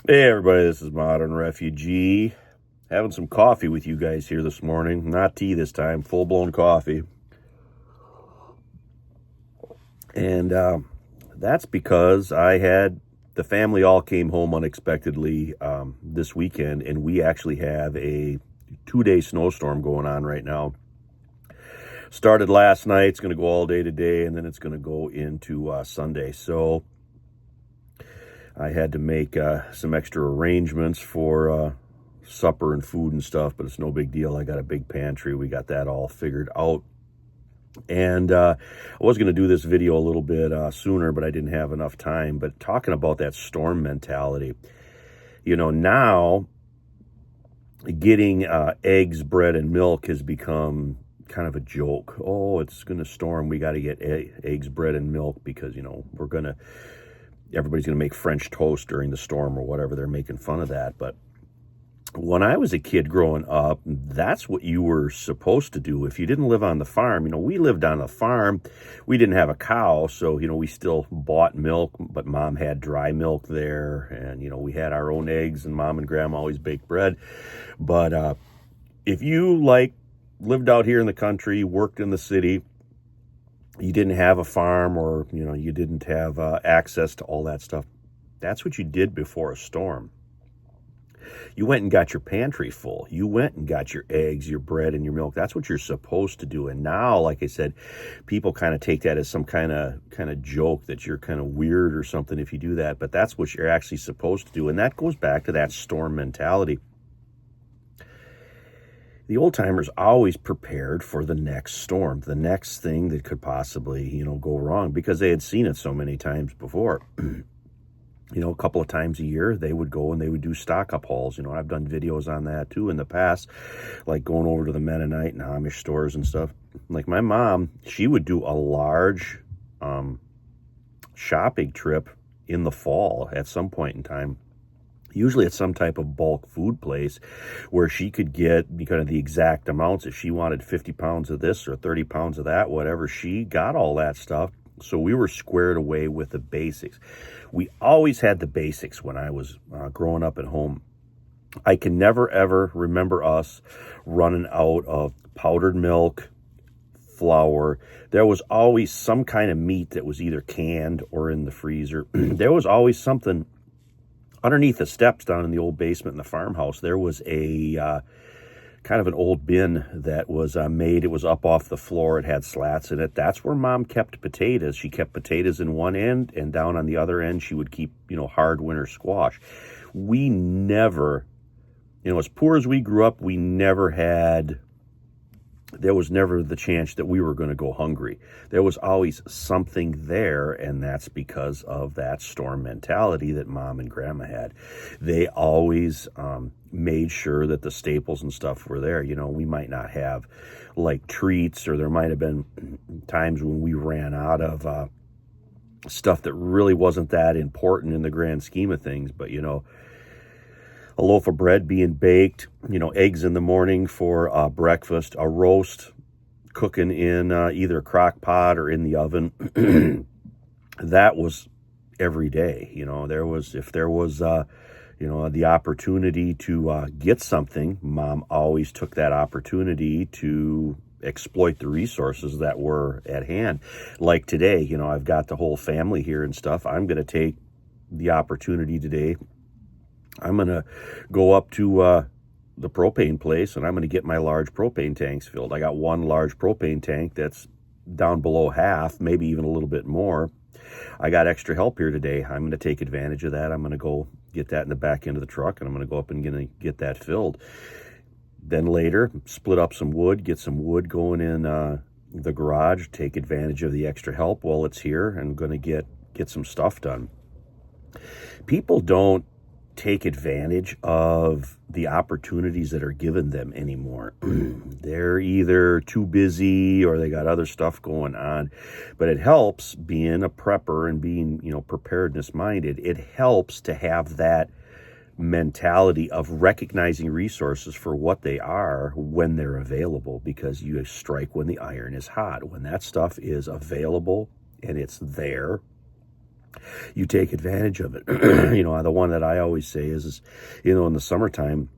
Hey everybody, this is Modern Refugee. Having some coffee with you guys here this morning. Not tea this time, full-blown coffee. And that's because the family all came home unexpectedly this weekend, and we actually have a 2-day snowstorm going on right now. Started last night, it's going to go all day today, and then it's going to go into Sunday. So I had to make some extra arrangements for supper and food and stuff, but it's no big deal. I got a big pantry. We got that all figured out. And I was going to do this video a little bit sooner, but I didn't have enough time. But talking about that storm mentality, now getting eggs, bread, and milk has become kind of a joke. Oh, it's going to storm. We got to get eggs, bread, and milk because, everybody's going to make French toast during the storm or whatever. They're making fun of that. But when I was a kid growing up, that's what you were supposed to do. If you didn't live on the farm, we lived on a farm. We didn't have a cow, so, we still bought milk, but Mom had dry milk there. And, we had our own eggs, and Mom and Grandma always baked bread. But if you, lived out here in the country, worked in the city, you didn't have a farm or, you didn't have access to all that stuff, that's what you did before a storm. You went and got your pantry full. You went and got your eggs, your bread, and your milk. That's what you're supposed to do. And now, like I said, people kind of take that as some kind of joke that you're kind of weird or something if you do that. But that's what you're actually supposed to do. And that goes back to that storm mentality. The old timers always prepared for the next storm, the next thing that could possibly, go wrong because they had seen it so many times before. A couple of times a year, they would go and they would do stock up hauls. I've done videos on that too in the past, like going over to the Mennonite and Amish stores and stuff. Like my mom, she would do a large shopping trip in the fall at some point in time. Usually at some type of bulk food place where she could get kind of the exact amounts. If she wanted 50 pounds of this or 30 pounds of that, whatever, she got all that stuff. So we were squared away with the basics. We always had the basics when I was growing up at home. I can never, ever remember us running out of powdered milk, flour. There was always some kind of meat that was either canned or in the freezer. There was always something underneath the steps down in the old basement in the farmhouse. There was a kind of an old bin that was made. It was up off the floor. It had slats in it. That's where Mom kept potatoes. She kept potatoes in one end, and down on the other end, she would keep, hard winter squash. We never, as poor as we grew up, there was never the chance that we were going to go hungry. There was always something there, and that's because of that storm mentality that Mom and Grandma had. They always made sure that the staples and stuff were there. We might not have like treats, or there might have been times when we ran out of stuff that really wasn't that important in the grand scheme of things, but a loaf of bread being baked, eggs in the morning for breakfast, a roast cooking in either a crock pot or in the oven. That was every day. If there was the opportunity to get something, Mom always took that opportunity to exploit the resources that were at hand. Like today, I've got the whole family here and stuff. I'm going to take the opportunity today. I'm going to go up to the propane place, and I'm going to get my large propane tanks filled. I got one large propane tank that's down below half, maybe even a little bit more. I got extra help here today. I'm going to take advantage of that. I'm going to go get that in the back end of the truck, and I'm going to go up and get that filled. Then later, split up some wood, get some wood going in the garage, take advantage of the extra help while it's here, and I'm going to get some stuff done. People don't take advantage of the opportunities that are given them anymore. They're either too busy or they got other stuff going on. But it helps being a prepper and being, preparedness minded. It helps to have that mentality of recognizing resources for what they are when they're available, because you strike when the iron is hot. When that stuff is available and it's there, you take advantage of it. The one that I always say is, in the summertime,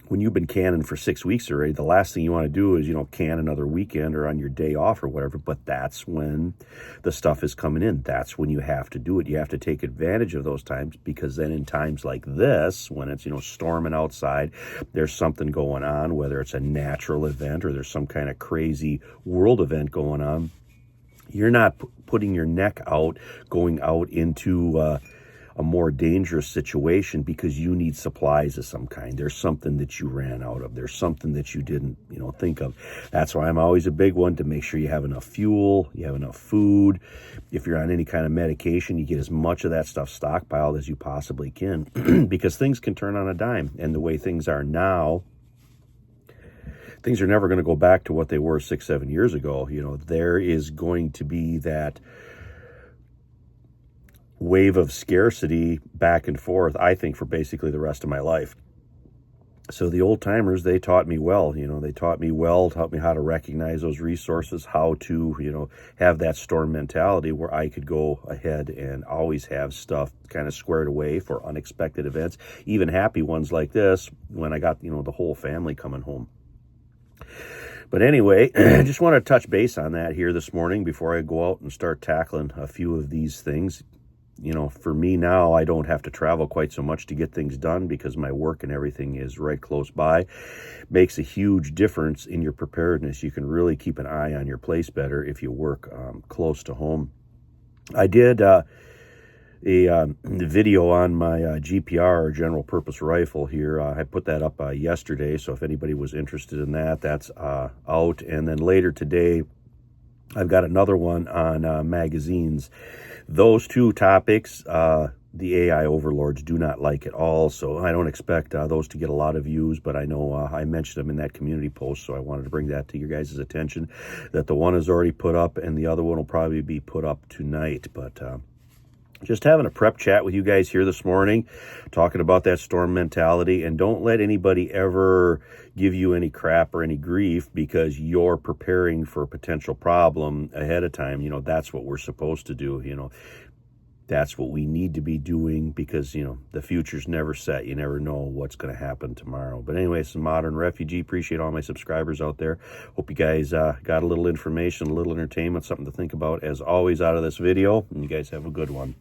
when you've been canning for 6 weeks already, the last thing you want to do is, can another weekend or on your day off or whatever. But that's when the stuff is coming in. That's when you have to do it. You have to take advantage of those times, because then in times like this, when it's, storming outside, there's something going on, whether it's a natural event or there's some kind of crazy world event going on. You're not putting your neck out, going out into a more dangerous situation because you need supplies of some kind. There's something that you ran out of. There's something that you didn't, think of. That's why I'm always a big one to make sure you have enough fuel, you have enough food. If you're on any kind of medication, you get as much of that stuff stockpiled as you possibly can, because things can turn on a dime. And the way things are now, things are never going to go back to what they were 6-7 years ago. There is going to be that wave of scarcity back and forth, I think, for basically the rest of my life. So the old timers, they taught me well. They taught me how to recognize those resources, how to, have that storm mentality where I could go ahead and always have stuff kind of squared away for unexpected events, even happy ones like this, when I got, the whole family coming home. But anyway, I just want to touch base on that here this morning before I go out and start tackling a few of these things. For me now, I don't have to travel quite so much to get things done because my work and everything is right close by. Makes a huge difference in your preparedness. You can really keep an eye on your place better if you work close to home. I did a video on my GPR, general purpose rifle here. I put that up yesterday, so if anybody was interested in that, that's out. And then later today, I've got another one on magazines. Those two topics, the AI overlords do not like at all, so I don't expect those to get a lot of views, but I know I mentioned them in that community post, so I wanted to bring that to your guys' attention, that the one is already put up and the other one will probably be put up tonight. But just having a prep chat with you guys here this morning, talking about that storm mentality, and don't let anybody ever give you any crap or any grief because you're preparing for a potential problem ahead of time. That's what we're supposed to do. That's what we need to be doing because, the future's never set. You never know what's going to happen tomorrow. But anyway, it's a Modern Refugee. Appreciate all my subscribers out there. Hope you guys got a little information, a little entertainment, something to think about, as always, out of this video. And you guys have a good one.